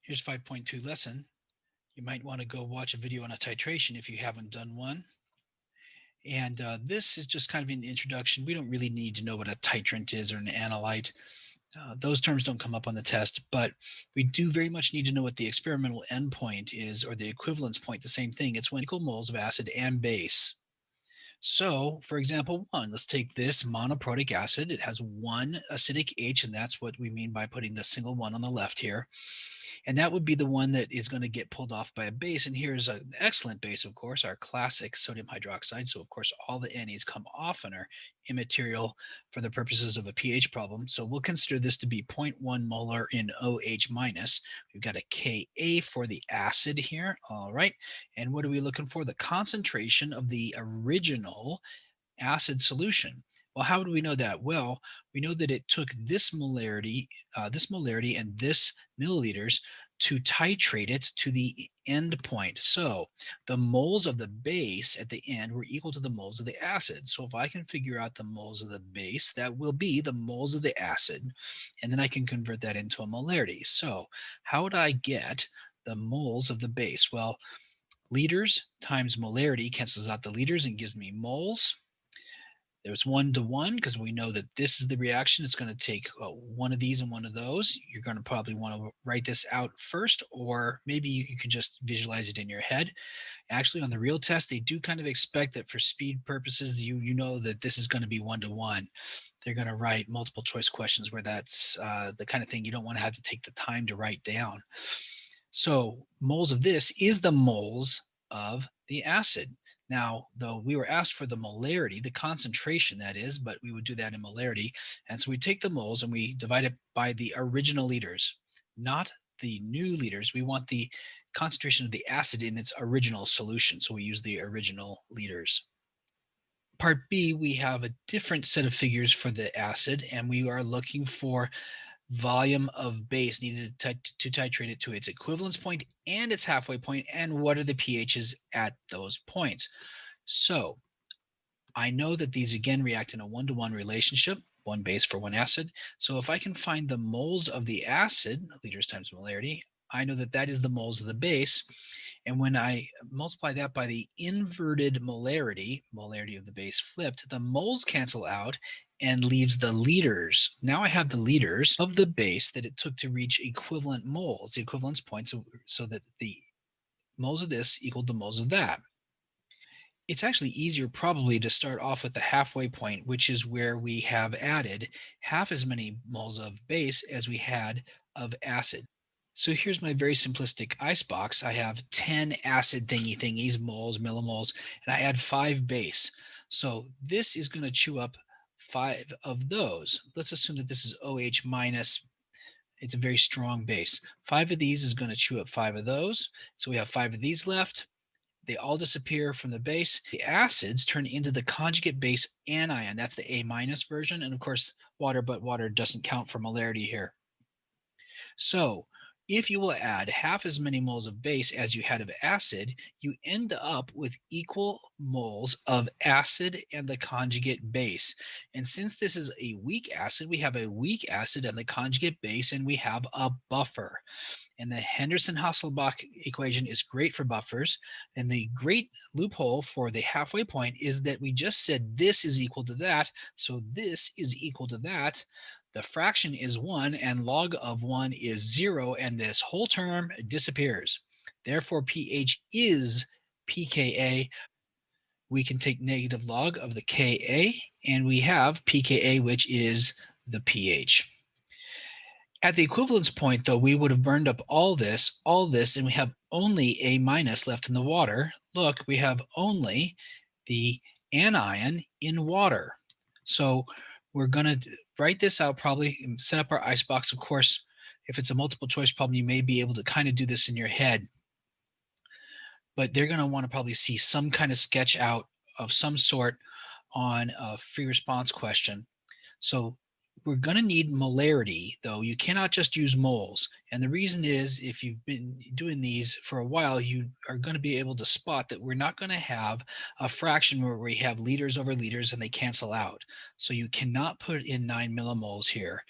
Here's 5.2 lesson. You might want to go watch a video on a titration if you haven't done one. And this is just kind of an introduction. We don't really need to know what a titrant is or an analyte. Those terms don't come up on the test, but we do very much need to know what the experimental endpoint is, or the equivalence point, the same thing. It's when equal moles of acid and base. So, for example, let's take this monoprotic acid. It has one acidic H, and that's what we mean by putting the single one on the left here. And that would be the one that is going to get pulled off by a base. And here's an excellent base, of course, our classic sodium hydroxide. So, of course, all the NEs come off and are immaterial for the purposes of a pH problem. So we'll consider this to be 0.1 molar in OH minus. We've got a Ka for the acid here. All right. And what are we looking for? The concentration of the original acid solution. Well, how do we know that? Well, we know that it took this molarity and this milliliters to titrate it to the end point. So the moles of the base at the end were equal to the moles of the acid. So if I can figure out the moles of the base, that will be the moles of the acid, and then I can convert that into a molarity. So how would I get the moles of the base? Well, liters times molarity cancels out the liters and gives me moles. There's 1-to-1 because we know that this is the reaction. It's going to take one of these and one of those. You're going to probably want to write this out first, or maybe you can just visualize it in your head. Actually, on the real test, they do kind of expect that for speed purposes, you know that this is going to be 1-to-1. They're going to write multiple choice questions where that's the kind of thing you don't want to have to take the time to write down. So moles of this is the moles of the acid. Now, though, we were asked for the molarity, the concentration that is, but we would do that in molarity. And so we take the moles and we divide it by the original liters, not the new liters. We want the concentration of the acid in its original solution. So we use the original liters. Part B, we have a different set of figures for the acid, and we are looking for volume of base needed to titrate it to its equivalence point and its halfway point, and what are the pHs at those points. So I know that these again react in a 1-to-1 relationship, one base for one acid. So if I can find the moles of the acid, liters times molarity, I know that that is the moles of the base. And when I multiply that by the inverted molarity of the base flipped, the moles cancel out and leaves the liters. Now I have the liters of the base that it took to reach equivalent moles, the equivalence point, so that the moles of this equaled the moles of that. It's actually easier probably to start off with the halfway point, which is where we have added half as many moles of base as we had of acid. So here's my very simplistic icebox. I have 10 acid thingies, moles, millimoles, and I add 5 base. So this is going to chew up 5 of those. Let's assume that this is OH minus. It's a very strong base. 5 of these is going to chew up 5 of those. So we have 5 of these left. They all disappear from the base. The acids turn into the conjugate base anion. That's the A minus version. And of course, water, but water doesn't count for molarity here. So if you will add half as many moles of base as you had of acid, you end up with equal moles of acid and the conjugate base. And since this is a weak acid, we have a weak acid and the conjugate base, and we have a buffer. And the Henderson-Hasselbalch equation is great for buffers. And the great loophole for the halfway point is that we just said this is equal to that, so this is equal to that. The fraction is 1, and log of 1 is 0, and this whole term disappears. Therefore, pH is pKa. We can take negative log of the Ka, and we have pKa, which is the pH. At the equivalence point, though, we would have burned up all this, and we have only A minus left in the water. Look, we have only the anion in water. So we're going to write this out probably and set up our icebox. Of course, if it's a multiple choice problem, you may be able to kind of do this in your head. But they're going to want to probably see some kind of sketch out of some sort on a free response question. So we're going to need molarity, though. You cannot just use moles. And the reason is, if you've been doing these for a while, you are going to be able to spot that we're not going to have a fraction where we have liters over liters and they cancel out. So you cannot put in 9 millimoles here.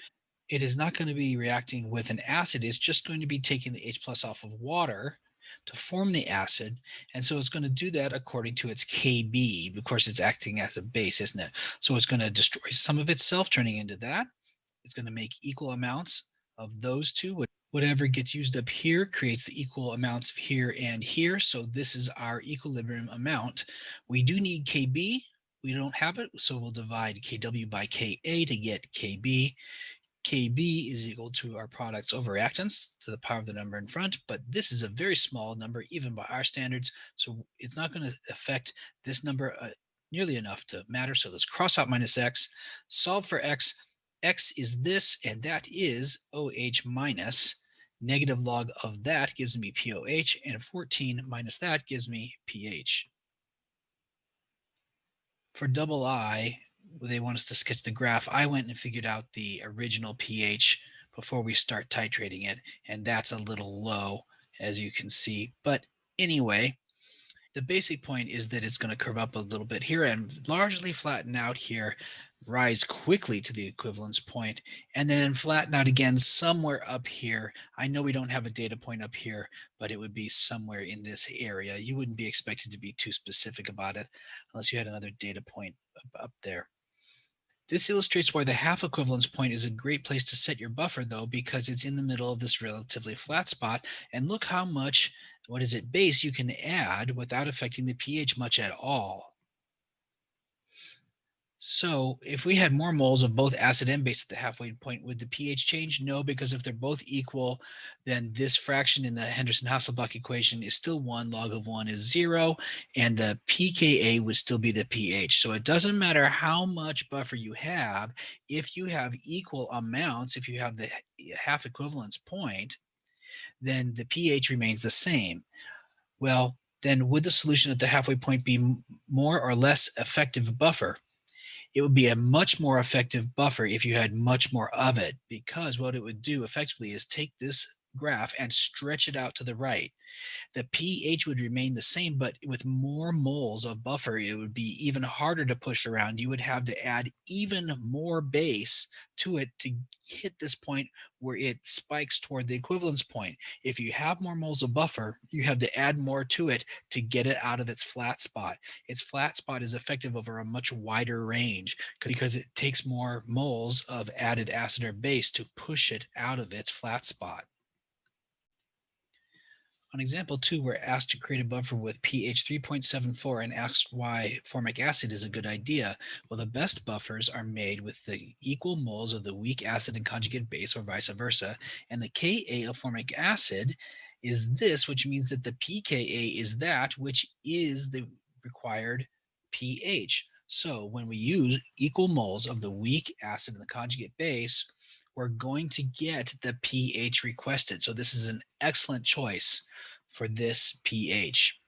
It is not going to be reacting with an acid. It's just going to be taking the H plus off of water to form the acid. And so it's going to do that according to its Kb. Of course, it's acting as a base, isn't it? So it's going to destroy some of itself, turning into that. It's going to make equal amounts of those two. Whatever gets used up here creates the equal amounts of here and here. So this is our equilibrium amount. We do need Kb. We don't have it, so we'll divide Kw by Ka to get Kb. Kb is equal to our product's overreactance to the power of the number in front, but this is a very small number, even by our standards, so it's not going to affect this number nearly enough to matter. So let's cross out minus x, solve for x. X is this, and that is OH minus. Negative log of that gives me POH, and 14 minus that gives me pH. For double I, they want us to sketch the graph. I went and figured out the original pH before we start titrating it, and that's a little low, as you can see. But anyway, the basic point is that it's going to curve up a little bit here and largely flatten out here, rise quickly to the equivalence point, and then flatten out again somewhere up here. I know we don't have a data point up here, but it would be somewhere in this area. You wouldn't be expected to be too specific about it unless you had another data point up there. This illustrates why the half equivalence point is a great place to set your buffer, though, because it's in the middle of this relatively flat spot. And look how much, base you can add without affecting the pH much at all. So if we had more moles of both acid and base at the halfway point, would the pH change? No, because if they're both equal, then this fraction in the Henderson-Hasselbalch equation is still 1, log of 1 is 0, and the pKa would still be the pH. So it doesn't matter how much buffer you have, if you have equal amounts, if you have the half equivalence point, then the pH remains the same. Well, then would the solution at the halfway point be more or less effective buffer? It would be a much more effective buffer if you had much more of it, because what it would do effectively is take this graph and stretch it out to the right. The pH would remain the same, but with more moles of buffer, it would be even harder to push around. You would have to add even more base to it to hit this point where it spikes toward the equivalence point. If you have more moles of buffer, you have to add more to it to get it out of its flat spot. Its flat spot is effective over a much wider range because it takes more moles of added acid or base to push it out of its flat spot. On example 2, we're asked to create a buffer with pH 3.74 and asked why formic acid is a good idea. Well, the best buffers are made with the equal moles of the weak acid and conjugate base, or vice versa, and the Ka of formic acid is this, which means that the pKa is that which is the required pH. So when we use equal moles of the weak acid and the conjugate base, we're going to get the pH requested. So this is an excellent choice for this pH.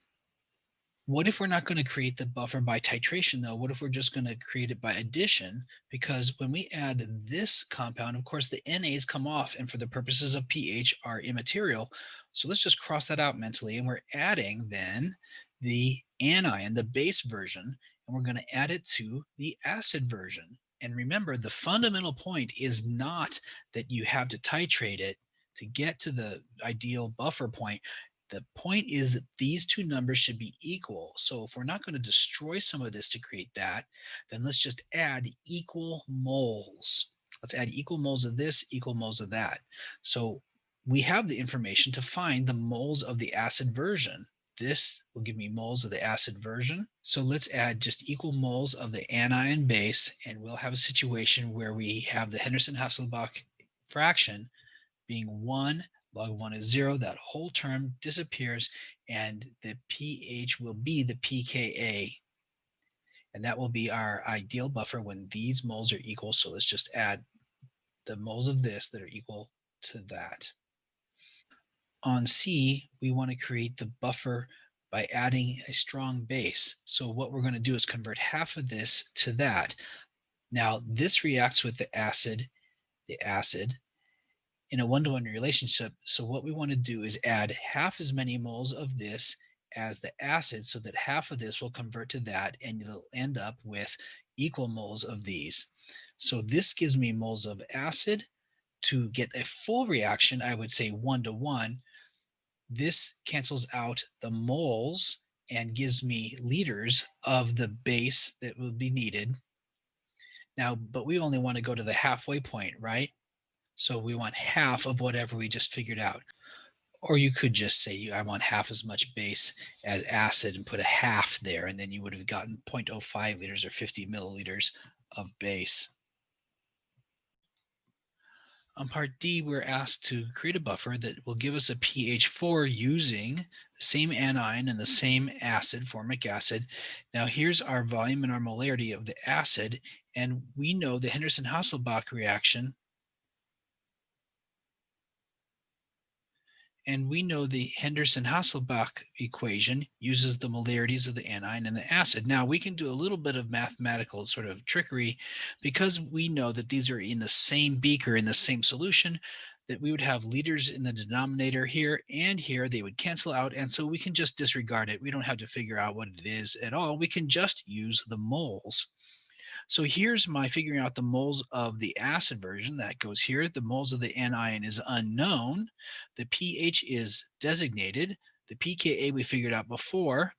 What if we're not going to create the buffer by titration, though? What if we're just going to create it by addition? Because when we add this compound, of course, the NAs come off, and for the purposes of pH are immaterial. So let's just cross that out mentally. And we're adding then the anion, the base version, and we're going to add it to the acid version. And remember, the fundamental point is not that you have to titrate it to get to the ideal buffer point. The point is that these two numbers should be equal. So if we're not going to destroy some of this to create that, then let's just add equal moles. Let's add equal moles of this, equal moles of that. So we have the information to find the moles of the acid version. This will give me moles of the acid version. So let's add just equal moles of the anion base, and we'll have a situation where we have the Henderson-Hasselbalch fraction being 1, log of 1 is 0, that whole term disappears, and the pH will be the pKa. And that will be our ideal buffer when these moles are equal. So let's just add the moles of this that are equal to that. On C, we want to create the buffer by adding a strong base. So what we're going to do is convert half of this to that. Now, this reacts with the acid in a one-to-one relationship. So what we want to do is add half as many moles of this as the acid, so that half of this will convert to that, and you'll end up with equal moles of these. So this gives me moles of acid To get a full reaction, I would say 1-to-1. This cancels out the moles and gives me liters of the base that will be needed. Now, but we only want to go to the halfway point, right? So we want half of whatever we just figured out. Or you could just say, I want half as much base as acid and put a half there, and then you would have gotten 0.05 liters or 50 milliliters of base. On part D, we're asked to create a buffer that will give us a pH 4 using the same anion and the same acid, formic acid. Now here's our volume and our molarity of the acid, and we know the Henderson-Hasselbalch reaction, and we know the Henderson-Hasselbalch equation uses the molarities of the anion and the acid. Now we can do a little bit of mathematical sort of trickery because we know that these are in the same beaker, in the same solution, that we would have liters in the denominator here and here. They would cancel out, and so we can just disregard it. We don't have to figure out what it is at all. We can just use the moles. So here's my figuring out the moles of the acid version. That goes here. The moles of the anion is unknown. The pH is designated. The pKa we figured out before.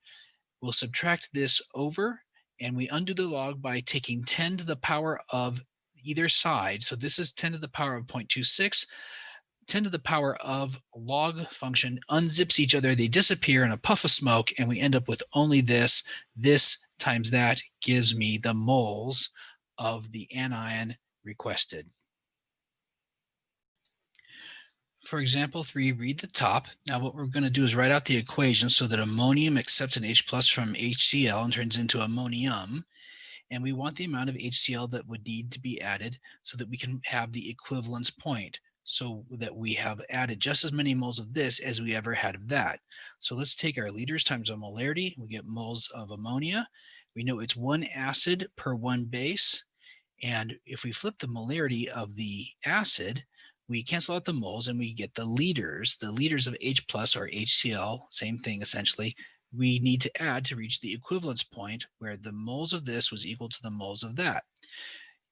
We'll subtract this over, and we undo the log by taking 10 to the power of either side. So this is 10 to the power of 0.26. 10 to the power of log function unzips each other. They disappear in a puff of smoke, and we end up with only this. This times that gives me the moles of the anion requested. For example 3, read the top. Now what we're going to do is write out the equation so that ammonium accepts an H plus from HCl and turns into ammonium. And we want the amount of HCl that would need to be added so that we can have the equivalence point, so that we have added just as many moles of this as we ever had of that. So let's take our liters times our molarity. We get moles of ammonia. We know it's 1 acid per 1 base. And if we flip the molarity of the acid, we cancel out the moles and we get the liters of H plus or HCl, same thing essentially, we need to add to reach the equivalence point where the moles of this was equal to the moles of that.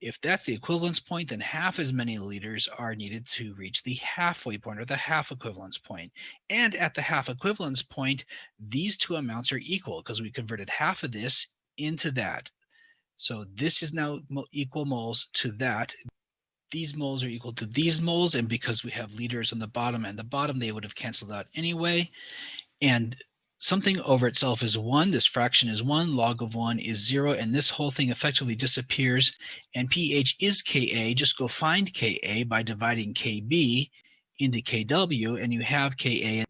If that's the equivalence point, then half as many liters are needed to reach the halfway point or the half equivalence point. And at the half equivalence point, these two amounts are equal because we converted half of this into that. So this is now equal moles to that. These moles are equal to these moles, and because we have liters on the bottom and the bottom, they would have canceled out anyway. And something over itself is 1. This fraction is 1. Log of 1 is 0. And this whole thing effectively disappears. And pH is Ka. Just go find Ka by dividing Kb into Kw, and you have Ka.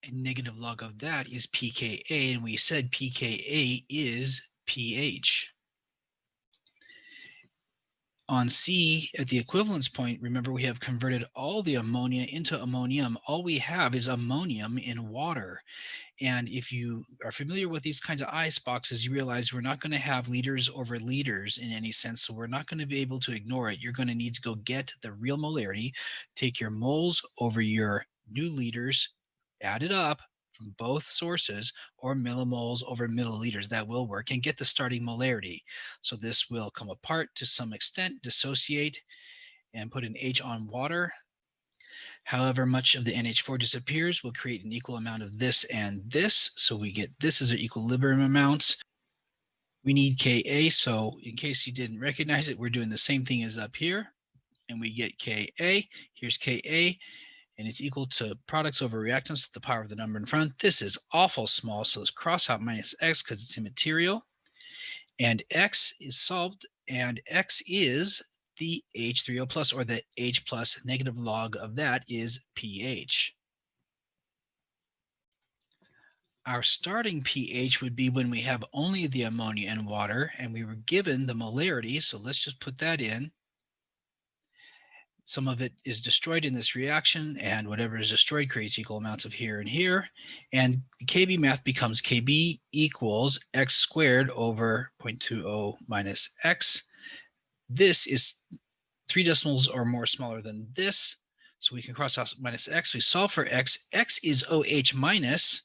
And negative log of that is pKa. And we said pKa is pH. On C, at the equivalence point, remember we have converted all the ammonia into ammonium. All we have is ammonium in water. And if you are familiar with these kinds of ice boxes, you realize we're not going to have liters over liters in any sense. So we're not going to be able to ignore it. You're going to need to go get the real molarity, take your moles over your new liters, add it up from both sources, or millimoles over milliliters. That will work, and get the starting molarity. So this will come apart to some extent, dissociate, and put an H on water. However much of the NH4 disappears, we'll create an equal amount of this and this. So we get this as our equilibrium amounts. We need Ka, so in case you didn't recognize it, we're doing the same thing as up here. And we get Ka. Here's Ka. And it's equal to products over reactants to the power of the number in front. This is awful small, so let's cross out minus x because it's immaterial. And x is solved, and x is the H3O plus, or the H plus. Negative log of that is pH. Our starting pH would be when we have only the ammonia and water, and we were given the molarity, so let's just put that in. Some of it is destroyed in this reaction, and whatever is destroyed creates equal amounts of here and here. And the Kb math becomes Kb equals x squared over 0.20 minus x. This is 3 decimals or more smaller than this. So we can cross out minus x. We solve for x. X is OH minus.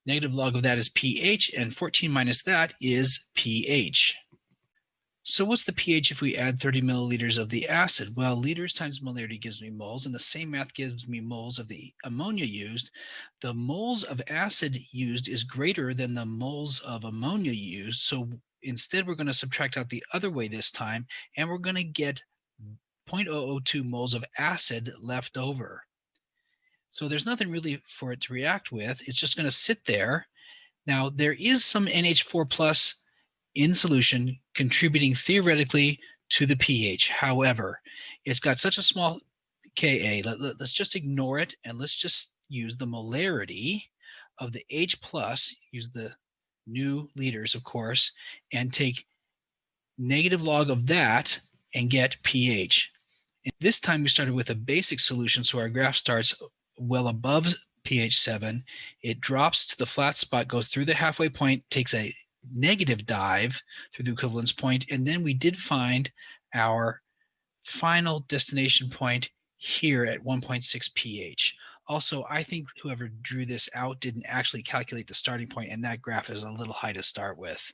Negative log of that is pH, and 14 minus that is pH. So what's the pH if we add 30 milliliters of the acid? Well, liters times molarity gives me moles, and the same math gives me moles of the ammonia used. The moles of acid used is greater than the moles of ammonia used. So instead, we're going to subtract out the other way this time, and we're going to get 0.002 moles of acid left over. So there's nothing really for it to react with. It's just going to sit there. Now, there is some NH4 plus in solution, contributing theoretically to the pH. However, it's got such a small Ka. Let's just ignore it, and let's just use the molarity of the H plus, use the new liters, of course, and take negative log of that and get pH. And this time we started with a basic solution, so our graph starts well above pH 7. It drops to the flat spot, goes through the halfway point, takes a negative dive through the equivalence point, and then we did find our final destination point here at 1.6 pH. Also, I think whoever drew this out didn't actually calculate the starting point, and that graph is a little high to start with.